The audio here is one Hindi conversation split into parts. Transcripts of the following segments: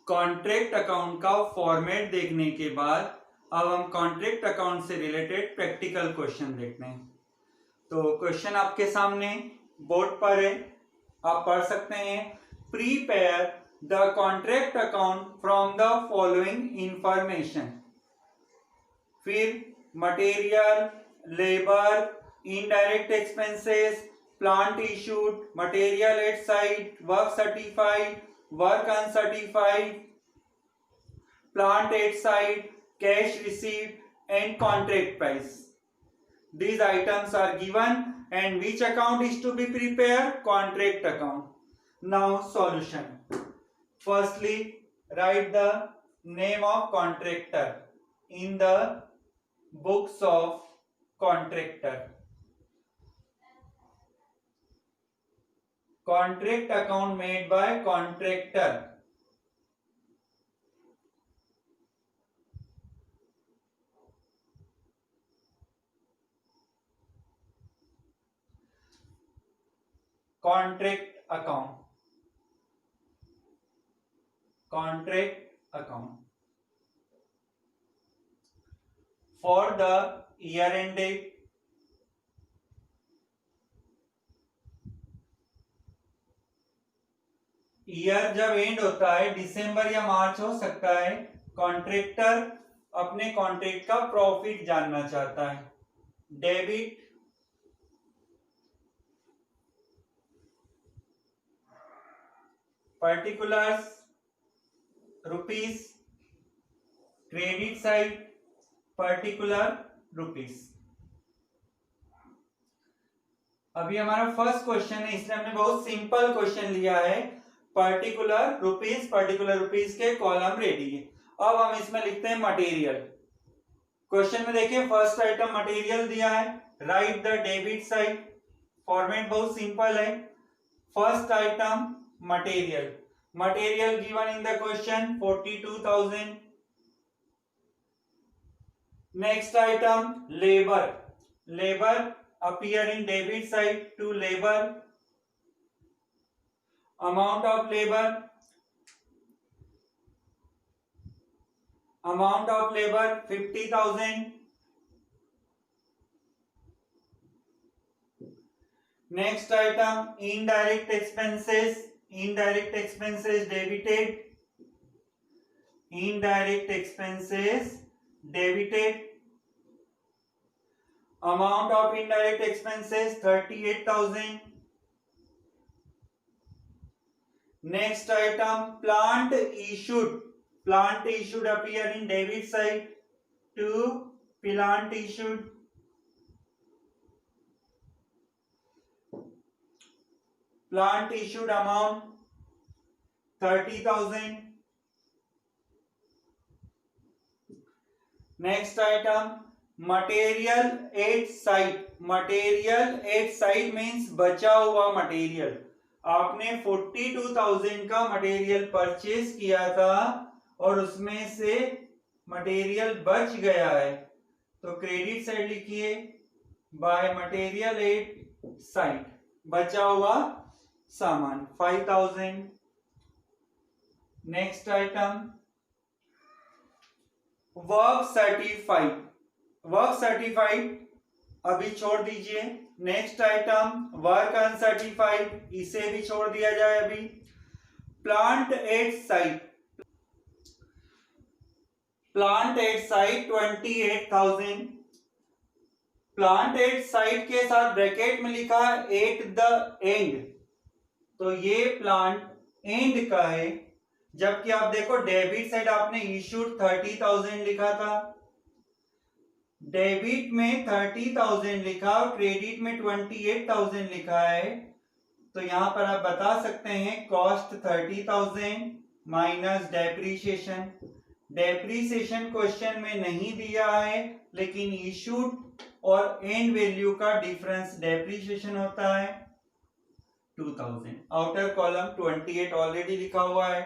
कॉन्ट्रैक्ट अकाउंट का फॉर्मेट देखने के बाद अब हम कॉन्ट्रैक्ट अकाउंट से रिलेटेड प्रैक्टिकल क्वेश्चन देखते हैं। तो क्वेश्चन आपके सामने बोर्ड पर है, आप पढ़ सकते हैं। Prepare the contract account from the following information. फिर material, labour, indirect expenses, plant issued, material at site, work certified, work uncertified, plant at site, cash received and contract price. These items are given and which account is to be prepared? Contract account. Now solution. Firstly, write the name of contractor in the books of contractor. Contract account made by contractor. Contract account. Contract account. For the year end date, year जब एंड होता है दिसंबर या मार्च हो सकता है, कॉन्ट्रैक्टर अपने कॉन्ट्रैक्ट का प्रॉफिट जानना चाहता है। Debit particulars rupees, credit side particular rupees. अभी हमारा फर्स्ट क्वेश्चन है, इसमें हमने बहुत सिंपल क्वेश्चन लिया है। पर्टिकुलर रुपीस के कॉलम रेडी है। अब हम इसमें लिखते हैं मटेरियल। क्वेश्चन में देखिए फर्स्ट आइटम मटेरियल दिया है, right the debit side. Format बहुत सिंपल है। First item material, material given in the question 42,000। Next item labour, labour appear in debit side to labor. Amount of labor, amount of labor 50,000. Next item indirect expenses, indirect expenses debited, indirect expenses debited. Amount of indirect expenses 38,000. Next item plant issued, plant issued appear in debit side to plant issued. Plant issued amount 30,000. Next item material at site, material at site means बचा हुआ मटेरियल। आपने 42,000 का मटेरियल परचेज किया था और उसमें से मटेरियल बच गया है, तो क्रेडिट साइड लिखिए बाय मटेरियल एट साइट, बचा हुआ सामान 5,000। Next item work certified, work certified अभी छोड़ दीजिए। नेक्स्ट आइटम वर्क अनसर्टिफाइड, इसे भी छोड़ दिया जाए अभी। Plant at site, plant at site 28,000। Plant at site के साथ ब्रैकेट में लिखा एट द एंड, तो ये प्लांट एंड का है। जबकि आप देखो डेबिट साइड आपने इशूड 30,000 लिखा था, डेबिट में 30,000 लिखा और क्रेडिट में 28,000 लिखा है, तो यहां पर आप बता सकते हैं cost 30,000 minus depreciation. Depreciation question में नहीं दिया है, लेकिन इशूड और एंड वैल्यू का डिफरेंस डेप्रीशिएशन होता है 2,000। आउटर कॉलम 28 ऑलरेडी लिखा हुआ है।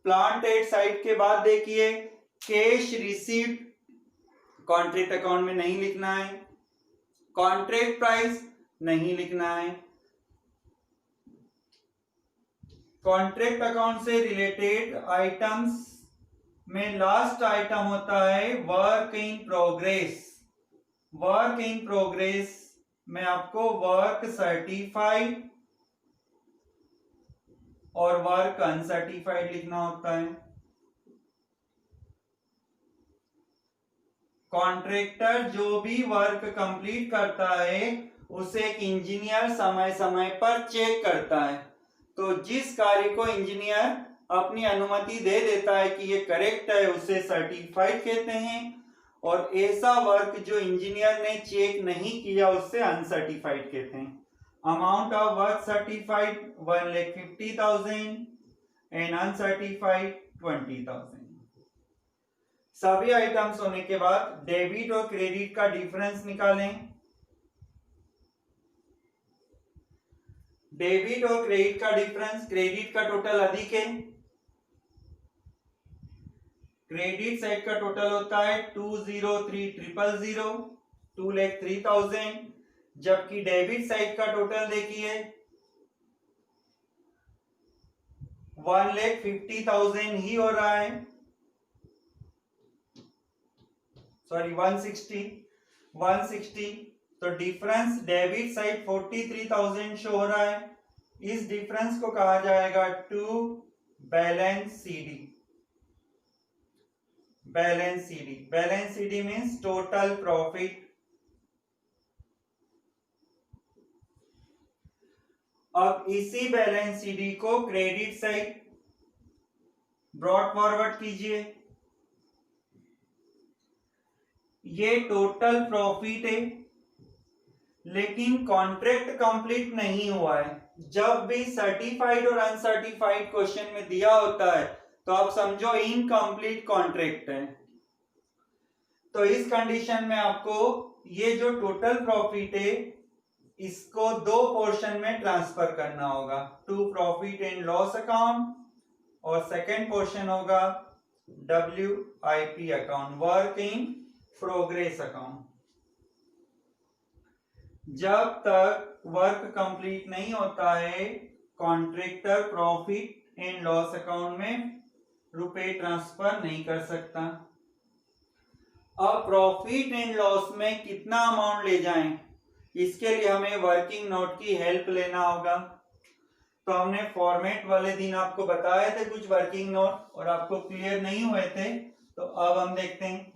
प्लांट एट साइट के बाद देखिए कैश रिसीव्ड, कॉन्ट्रैक्ट अकाउंट में नहीं लिखना है। कॉन्ट्रैक्ट प्राइस नहीं लिखना है। कॉन्ट्रैक्ट अकाउंट से रिलेटेड आइटम्स में लास्ट आइटम होता है work in progress. Work in progress में आपको वर्क सर्टिफाइड और वर्क अनसर्टिफाइड लिखना होता है। कॉन्ट्रैक्टर जो भी वर्क कंप्लीट करता है उसे एक इंजीनियर समय समय पर चेक करता है। तो जिस कार्य को इंजीनियर अपनी अनुमति दे देता है कि ये करेक्ट है उसे सर्टिफाइड कहते हैं, और ऐसा वर्क जो इंजीनियर ने चेक नहीं किया उससे अनसर्टिफाइड कहते हैं। Amount of work certified 1,50,000 and uncertified 20,000। सभी आइटम्स होने के बाद डेबिट और क्रेडिट का डिफरेंस निकालें। डेबिट और क्रेडिट का डिफरेंस, क्रेडिट का टोटल अधिक है, क्रेडिट साइड का टोटल होता है 203,000, 2,03,000, जबकि डेबिट साइड का टोटल देखिए 1,50,000 ही हो रहा है, सॉरी 160। तो डिफरेंस डेबिट साइड 43,000 शो हो रहा है। इस डिफरेंस को कहा जाएगा to balance CD. Balance CD, balance CD means total profit. अब इसी बैलेंस सीडी को क्रेडिट साइड ब्रॉड फॉरवर्ड कीजिए। ये टोटल प्रॉफिट है, लेकिन कॉन्ट्रैक्ट कंप्लीट नहीं हुआ है। जब भी सर्टिफाइड और अनसर्टिफाइड क्वेश्चन में दिया होता है तो आप समझो इनकम्प्लीट कॉन्ट्रैक्ट है। तो इस कंडीशन में आपको ये जो टोटल प्रॉफिट है इसको दो पोर्शन में ट्रांसफर करना होगा, to profit and loss account, और सेकेंड पोर्शन होगा WIP account, work in progress account. जब तक वर्क कंप्लीट नहीं होता है contractor profit and loss account में रुपए ट्रांसफर नहीं कर सकता। अब प्रॉफिट एंड लॉस में कितना अमाउंट ले जाएं, इसके लिए हमें वर्किंग नोट की हेल्प लेना होगा। तो हमने फॉर्मेट वाले दिन आपको बताए थे कुछ वर्किंग नोट और आपको क्लियर नहीं हुए थे, तो अब हम देखते हैं।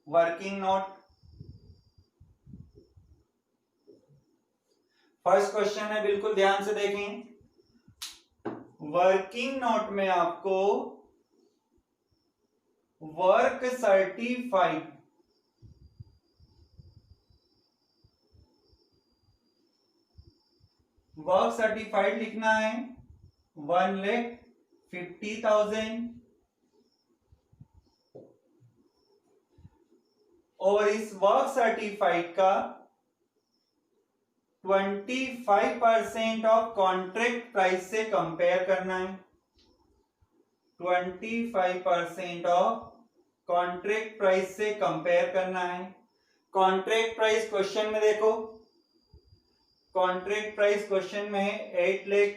वर्किंग नोट, फर्स्ट क्वेश्चन है, बिल्कुल ध्यान से देखें। वर्किंग नोट में आपको वर्क सर्टिफाइड लिखना है 1,50,000, और इस वर्क सर्टिफाइड का 25% ऑफ कॉन्ट्रैक्ट प्राइस से कंपेयर करना है। 25% ऑफ कॉन्ट्रैक्ट प्राइस से कंपेयर करना है। कॉन्ट्रैक्ट प्राइस क्वेश्चन में देखो, कॉन्ट्रैक्ट प्राइस क्वेश्चन में है 8 लाख,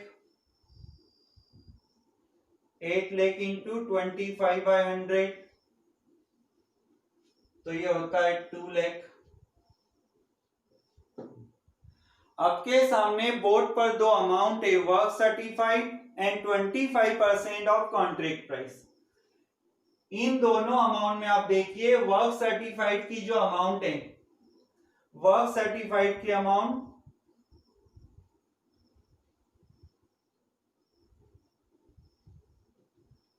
8 लाख इंटू 25/100, तो ये होता है 2 लाख। आपके सामने बोर्ड पर दो अमाउंट है, work certified and 25% of contract price. इन दोनों अमाउंट में आप देखिए वर्क सर्टिफाइड की जो अमाउंट है, वर्क सर्टिफाइड की amount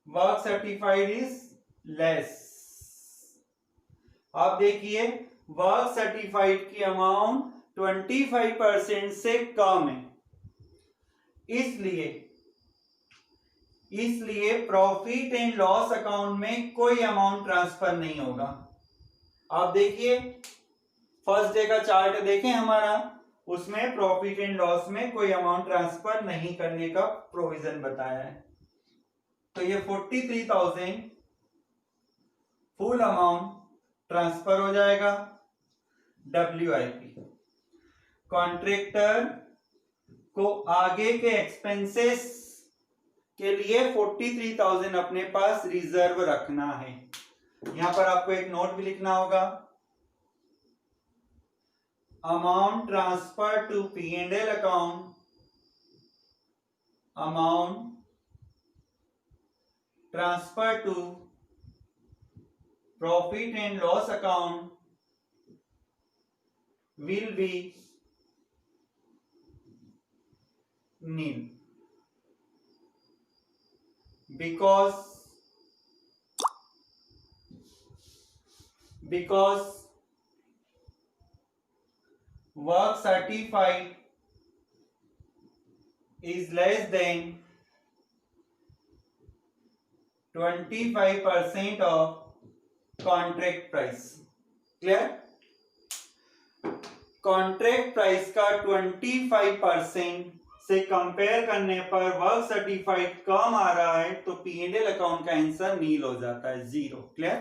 work certified is less. आप देखिए वर्क सर्टिफाइड की अमाउंट 25% से कम है, इसलिए प्रॉफिट एंड लॉस अकाउंट में कोई अमाउंट ट्रांसफर नहीं होगा। आप देखिए फर्स्ट डे का चार्ट देखें हमारा, उसमें प्रॉफिट एंड लॉस में कोई अमाउंट ट्रांसफर नहीं करने का प्रोविजन बताया है। तो ये 43,000 फुल अमाउंट ट्रांसफर हो जाएगा WIP। कॉन्ट्रैक्टर को आगे के एक्सपेंसेस के लिए 43,000 अपने पास रिजर्व रखना है। यहां पर आपको एक नोट भी लिखना होगा, amount transfer to P&L account, amount transfer to profit and loss account will be nil because work certified is less than 25% of contract price। Clear? Contract price का 25% से कंपेयर करने पर वर्क सर्टिफाइड कम आ रहा है तो P&L अकाउंट का आंसर नील हो जाता है, 0। क्लियर?